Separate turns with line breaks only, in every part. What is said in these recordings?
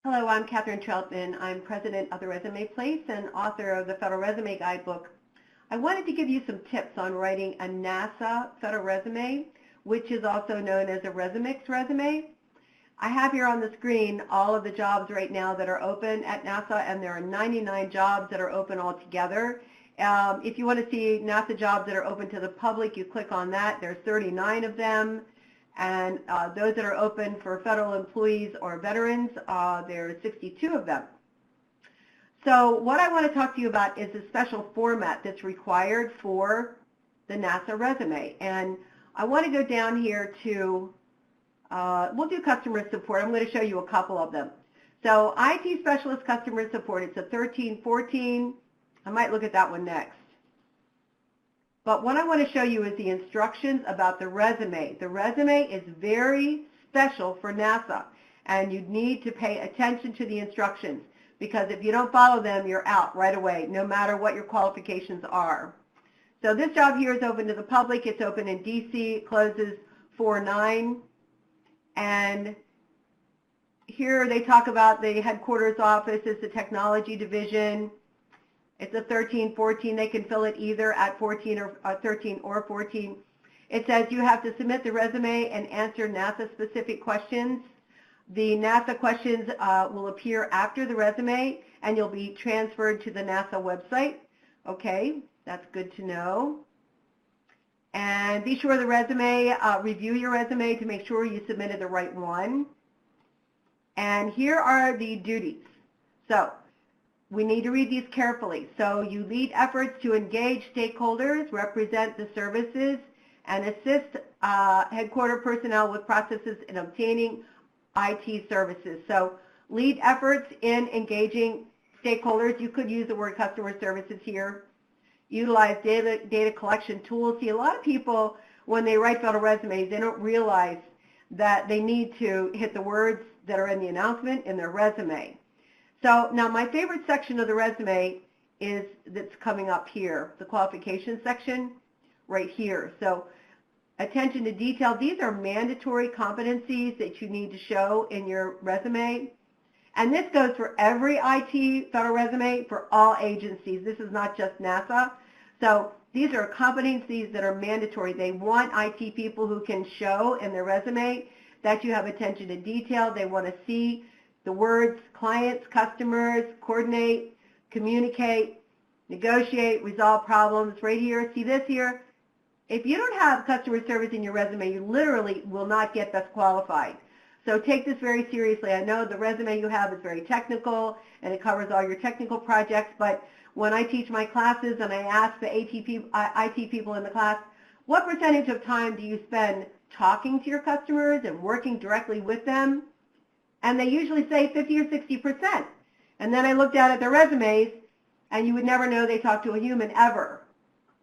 Hello, I'm Kathryn Troutman. I'm president of the Resume Place and author of the Federal Resume Guidebook. I wanted to give you some tips on writing a NASA Federal Resume, which is also known as a RESUMIX resume. I have here on the screen all of the jobs right now that are open at NASA, and there are 99 jobs that are open altogether. If you want to see NASA jobs that are open to the public, you click on that. There's 39 of them. And those that are open for federal employees or veterans, there are 62 of them. So what I want to talk to you about is a special format that's required for the NASA resume. And I want to go down here to, we'll do customer support. I'm going to show you a couple of them. So IT Specialist Customer Support, it's a 1314. I might look at that one next. But what I want to show you is the instructions about the resume. The resume is very special for NASA, and you need to pay attention to the instructions, because if you don't follow them, you're out right away, no matter what your qualifications are. So this job here is open to the public. It's open in DC. It closes 4/9. And here they talk about the headquarters office is the technology division. It's a 1314. They can fill it either at 14 or 13 or 14. It says you have to submit the resume and answer NASA-specific questions. The NASA questions will appear after the resume, and you'll be transferred to the NASA website. Okay, that's good to know. And be sure the resume, review your resume to make sure you submitted the right one. And here are the duties. So we need to read these carefully. So you lead efforts to engage stakeholders, represent the services, and assist headquarter personnel with processes in obtaining IT services. So lead efforts in engaging stakeholders. You could use the word customer services here. Utilize data collection tools. See, a lot of people, when they write federal resumes, they don't realize that they need to hit the words that are in the announcement in their resume. So now my favorite section of the resume is that's coming up here, the qualifications section right here. So attention to detail. These are mandatory competencies that you need to show in your resume. And this goes for every IT federal resume for all agencies. This is not just NASA. So these are competencies that are mandatory. They want IT people who can show in their resume that you have attention to detail. They want to see the words clients, customers, coordinate, communicate, negotiate, resolve problems. Right here, see this here? If you don't have customer service in your resume, you literally will not get best qualified. So take this very seriously. I know the resume you have is very technical and it covers all your technical projects, but when I teach my classes and I ask the IT people in the class, what percentage of time do you spend talking to your customers and working directly with them? And they usually say 50 or 60%. And then I looked at their resumes, and you would never know they talked to a human ever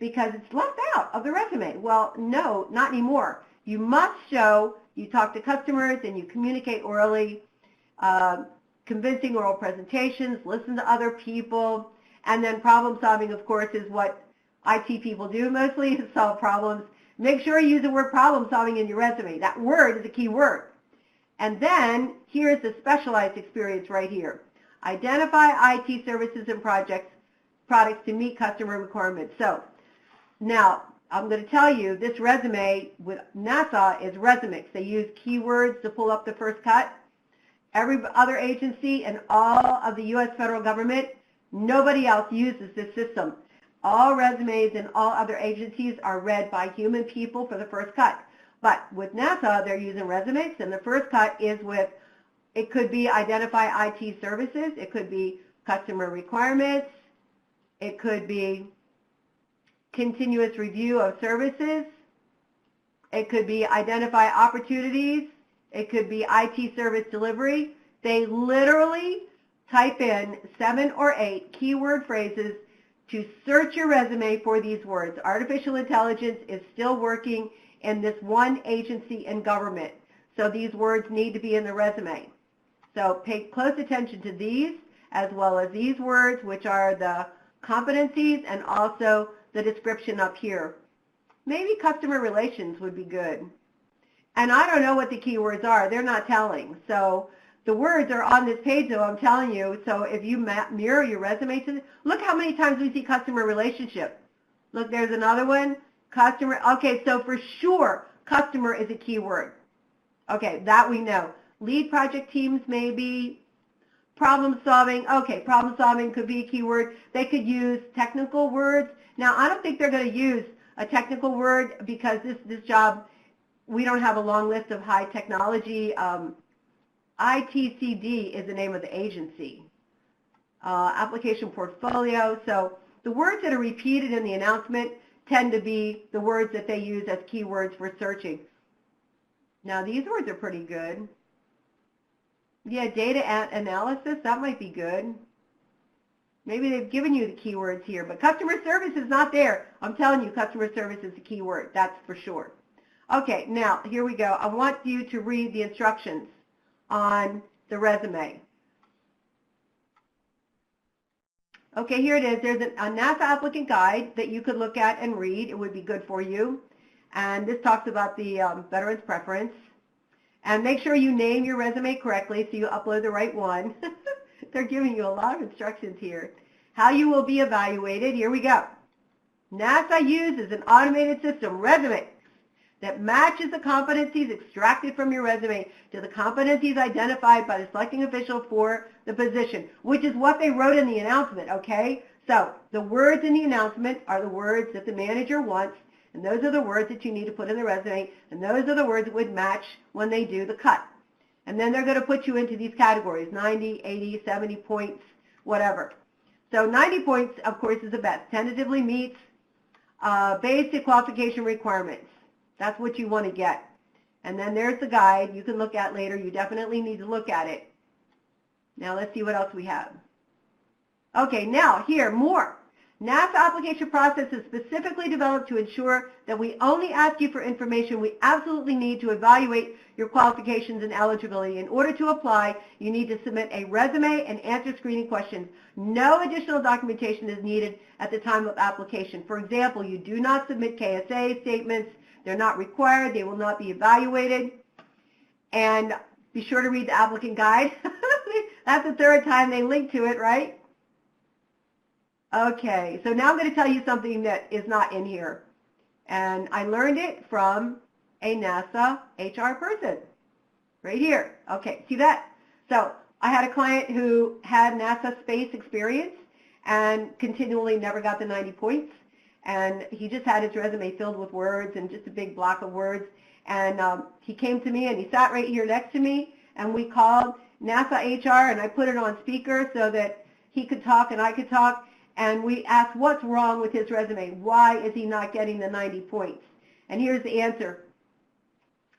because it's left out of the resume. Well, no, not anymore. You must show you talk to customers and you communicate orally, convincing oral presentations, listen to other people, and then problem solving, of course, is what IT people do mostly, is solve problems. Make sure you use the word problem solving in your resume. That word is a key word. And then here's the specialized experience right here. Identify IT services and products to meet customer requirements. So now I'm going to tell you this resume with NASA is RESUMIX. They use keywords to pull up the first cut. Every other agency and all of the U.S. federal government, nobody else uses this system. All resumes and all other agencies are read by human people for the first cut. But with NASA, they're using RESUMIX, and the first cut is with, it could be identify IT services, it could be customer requirements, it could be continuous review of services, it could be identify opportunities, it could be IT service delivery. They literally type in 7 or 8 keyword phrases to search your resume for these words. Artificial intelligence is still working in this one agency in government. So these words need to be in the resume. So pay close attention to these as well as these words, which are the competencies and also the description up here. Maybe customer relations would be good. And I don't know what the keywords are. They're not telling. So The words are on this page, though, I'm telling you. So if you mirror your resume to this, look how many times we see customer relationship. Look, there's another one. Customer. Okay, so for sure, customer is a keyword. Okay, that we know. Lead project teams maybe. Problem solving. Okay, problem solving could be a keyword. They could use technical words. Now, I don't think they're going to use a technical word because this job, we don't have a long list of high technology. ITCD is the name of the agency. Application portfolio. So the words that are repeated in the announcement tend to be the words that they use as keywords for searching. Now these words are pretty good. Yeah, data analysis, that might be good. Maybe they've given you the keywords here, but customer service is not there. I'm telling you, customer service is a keyword, that's for sure. Okay, now here we go. I want you to read the instructions on the resume. Okay, here it is. There's a NASA applicant guide that you could look at and read. It would be good for you. And this talks about the veteran's preference. And make sure you name your resume correctly so you upload the right one. They're giving you a lot of instructions here. How you will be evaluated. Here we go. NASA uses an automated system, RESUMIX, that matches the competencies extracted from your resume to the competencies identified by the selecting official for the position, which is what they wrote in the announcement, okay? So the words in the announcement are the words that the manager wants, and those are the words that you need to put in the resume, and those are the words that would match when they do the cut. And then they're going to put you into these categories, 90, 80, 70 points, whatever. So 90 points, of course, is the best. Tentatively meets basic qualification requirements. That's what you want to get. And then there's the guide you can look at later. You definitely need to look at it. Now let's see what else we have. Okay, now here, more. NASA application process is specifically developed to ensure that we only ask you for information we absolutely need to evaluate your qualifications and eligibility. In order to apply, you need to submit a resume and answer screening questions. No additional documentation is needed at the time of application. For example, you do not submit KSA statements. They're not required. They will not be evaluated. And be sure to read the applicant guide. That's the third time they link to it, right? Okay, so now I'm going to tell you something that is not in here. And I learned it from a NASA HR person. Right here. Okay, see that? So I had a client who had NASA space experience and continually never got the 90 points. And he just had his resume filled with words and just a big block of words. And he came to me and he sat right here next to me and we called NASA HR and I put it on speaker so that he could talk and I could talk. And we asked what's wrong with his resume. Why is he not getting the 90 points? And here's the answer.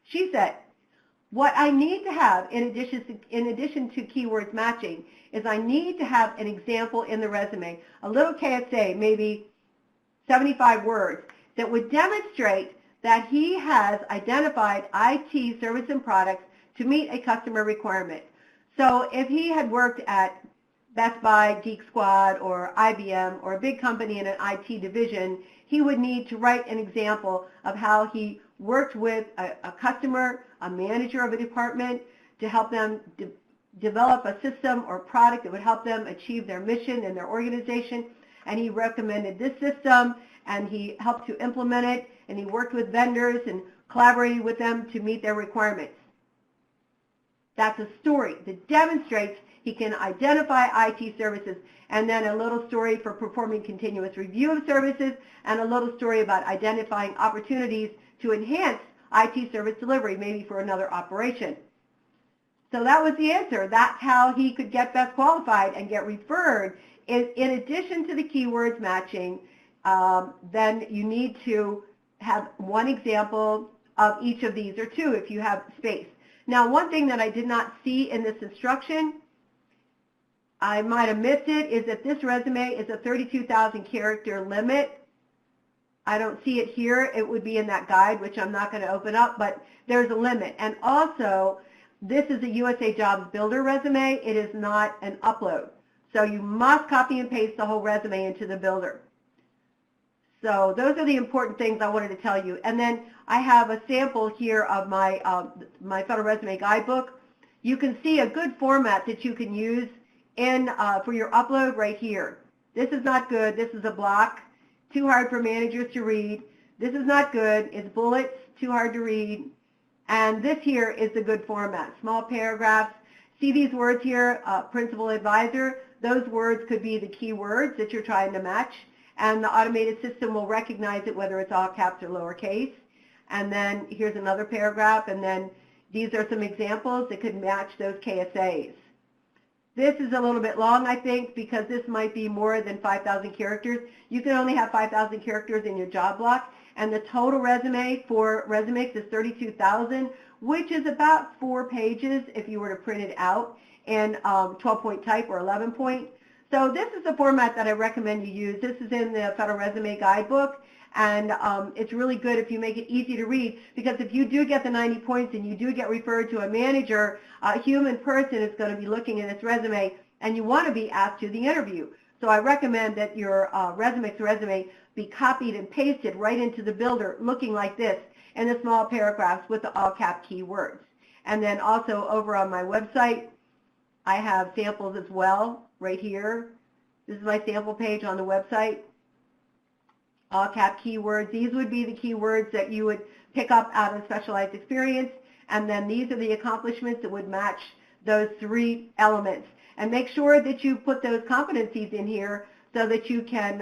She said, what I need to have in addition to keywords matching is I need to have an example in the resume, a little KSA, maybe 75 words, that would demonstrate that he has identified IT service and products to meet a customer requirement. So if he had worked at Best Buy, Geek Squad, or IBM, or a big company in an IT division, he would need to write an example of how he worked with a customer, a manager of a department, to help them develop a system or product that would help them achieve their mission and their organization. And he recommended this system, and he helped to implement it, and he worked with vendors and collaborated with them to meet their requirements. That's a story that demonstrates he can identify IT services, and then a little story for performing continuous review of services, and a little story about identifying opportunities to enhance IT service delivery, maybe for another operation. So that was the answer. That's how he could get best qualified and get referred. In addition to the keywords matching, then you need to have one example of each of these, or two if you have space. Now, one thing that I did not see in this instruction, I might have missed it, is that this resume is a 32,000 character limit. I don't see it here. It would be in that guide, which I'm not going to open up, but there's a limit. And also, this is a USA Jobs Builder resume. It is not an upload. So you must copy and paste the whole resume into the builder. So those are the important things I wanted to tell you. And then I have a sample here of my my Federal Resume Guidebook. you can see a good format that you can use for your upload right here. This is not good. This is a block, too hard for managers to read. This is not good. It's bullets, too hard to read. And this here is a good format, small paragraphs. See these words here, principal advisor? Those words could be the key words that you're trying to match, and the automated system will recognize it whether it's all caps or lowercase. And then here's another paragraph, and then these are some examples that could match those KSAs. This is a little bit long, I think, because this might be more than 5,000 characters. You can only have 5,000 characters in your job block, and the total resume for RESUMIX is 32,000, which is about 4 pages if you were to print it out in 12-point type or 11-point. So this is the format that I recommend you use. This is in the Federal Resume Guidebook, and it's really good if you make it easy to read, because if you do get the 90 points and you do get referred to a manager, a human person is going to be looking at this resume, and you want to be asked to the interview. So I recommend that your RESUMIX resume be copied and pasted right into the builder looking like this in the small paragraphs with the all-cap keywords. And then also over on my website, I have samples as well right here. This is my sample page on the website. All-cap keywords. These would be the keywords that you would pick up out of specialized experience, and then these are the accomplishments that would match those 3 elements. And make sure that you put those competencies in here so that you can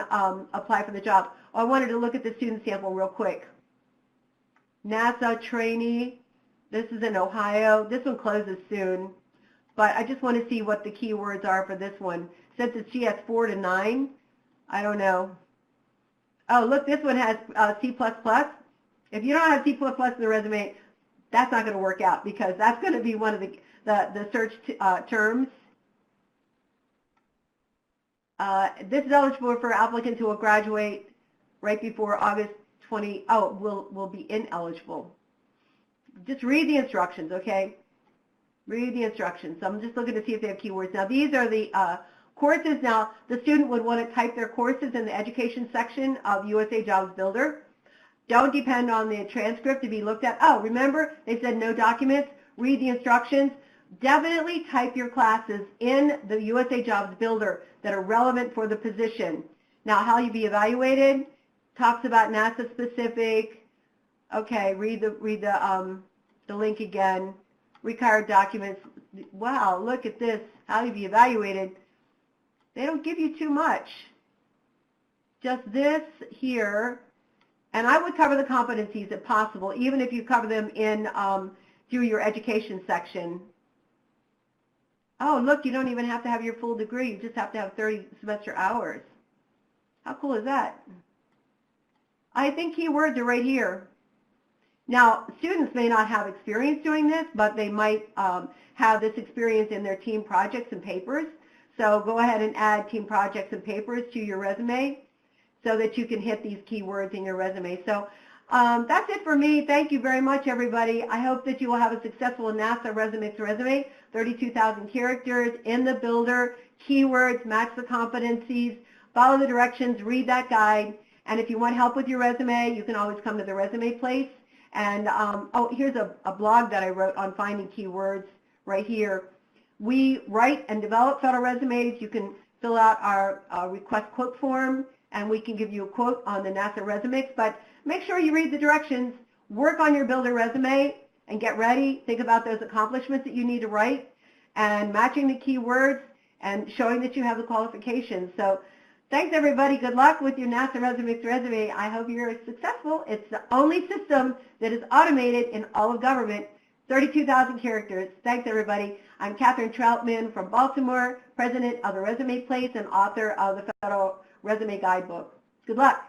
apply for the job. I wanted to look at the student sample real quick. NASA trainee. This is in Ohio. This one closes soon, but I just want to see what the keywords are for this one. Since it's GS 4 to 9, I don't know. Oh, look, this one has C++. If you don't have C++ in the resume, that's not going to work out, because that's going to be one of the search terms. This is eligible for applicants who will graduate right before August 20. Oh, will be ineligible. Just read the instructions, okay? Read the instructions. So I'm just looking to see if they have keywords. Now, these are the courses. Now, the student would want to type their courses in the education section of USA Jobs Builder. Don't depend on the transcript to be looked at. Oh, remember, they said no documents. Read the instructions. Definitely type your classes in the USA Jobs Builder that are relevant for the position. Now, how you be evaluated talks about NASA specific. Okay, read the link again. Required documents. Wow, look at this. How you be evaluated. They don't give you too much. Just this here. And I would cover the competencies if possible, even if you cover them in through your education section. Oh, look, you don't even have to have your full degree. You just have to have 30 semester hours. How cool is that? I think keywords are right here. Now, students may not have experience doing this, but they might have this experience in their team projects and papers. So go ahead and add team projects and papers to your resume so that you can hit these keywords in your resume. So that's it for me. Thank you very much, everybody. I hope that you will have a successful NASA RESUMIX resume, 32,000 characters in the builder, keywords, match the competencies, follow the directions, read that guide. And if you want help with your resume, you can always come to the resume place. And oh, here's a blog that I wrote on finding keywords right here. We write and develop federal resumes. You can fill out our request quote form, and we can give you a quote on the NASA RESUMIX. But make sure you read the directions, work on your builder resume, and get ready. Think about those accomplishments that you need to write, and matching the keywords, and showing that you have the qualifications. So thanks, everybody. Good luck with your NASA RESUMIX resume. I hope you're successful. It's the only system that is automated in all of government, 32,000 characters. Thanks, everybody. I'm Kathryn Troutman from Baltimore, president of the Resume Place and author of the Federal Resume Guidebook. Good luck.